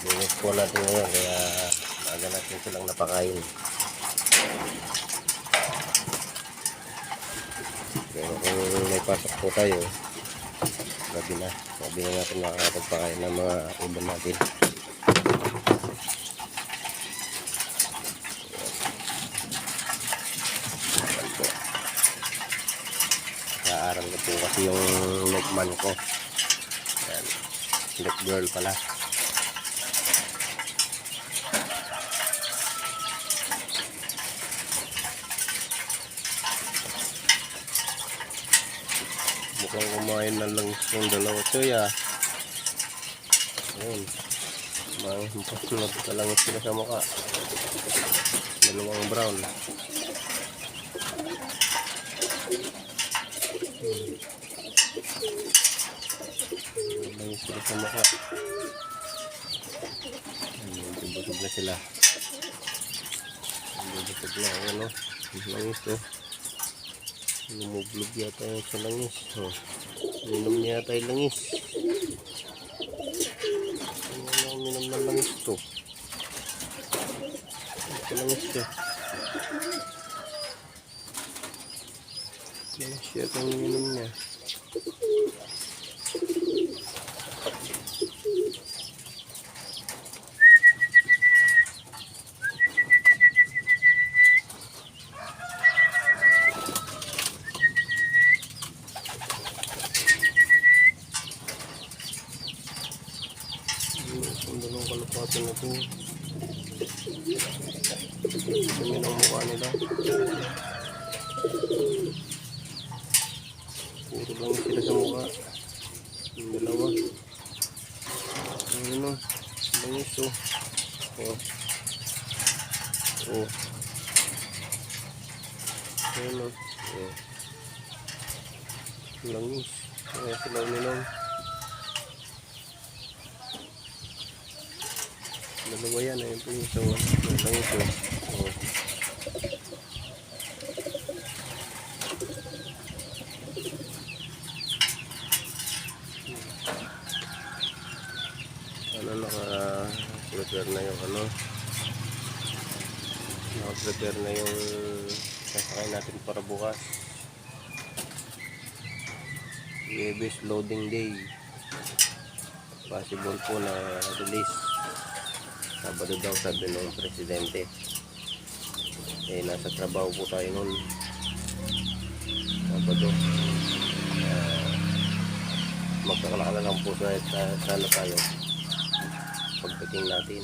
Linis po natin ngayon kaya maaga natin silang napakain. Pero kung may pasok po tayo, gabi na natin makakapagpakain ng mga ibon natin. Naaral na po kasi yung neckman ko. Ayan, neck girl pala. Mukhang kumain na lang yung dalawa choya. Ayun, mampasnot na lang sila sa mukha. Dalawang brown. Lang sila sa mukha. Busog na sila. Busog na. Ayan o. Langis o. Lumublog yata yung sa langis. Minom niya yata yung langis. Ano minom ng langis to? Ito langis to. Langis yata yung minom niya. Ang dalawang kalapatan na ito. Dami ng mukha nila. Puro lang sila sa mukha. Yung dalawa. Ayun o. Langis o. Ayun o. Langis. Kaya sila uminom. Dalawa yan, ayun po yung sawa. Langis o. Naka-prepare na yung naka-prepare na yung sasakay natin para bukas. Huwebes loading day. Possible po na release Sabado daw, sabi ng presidente. Nasa trabaho po tayo nun Sabado. Magkakalala lang po sana tayo pagdating natin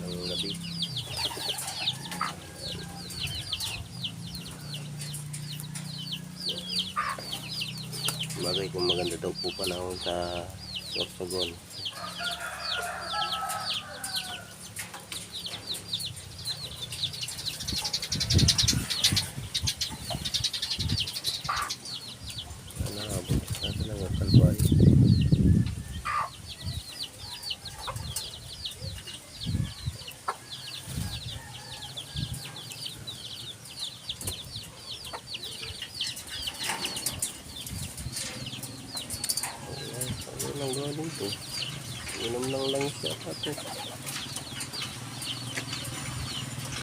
ng gabi. Bagay kung maganda daw po panahon sa Sorsogon. Ito lang ang kalbay. Ano lang galing to? Inom lang siya pa to.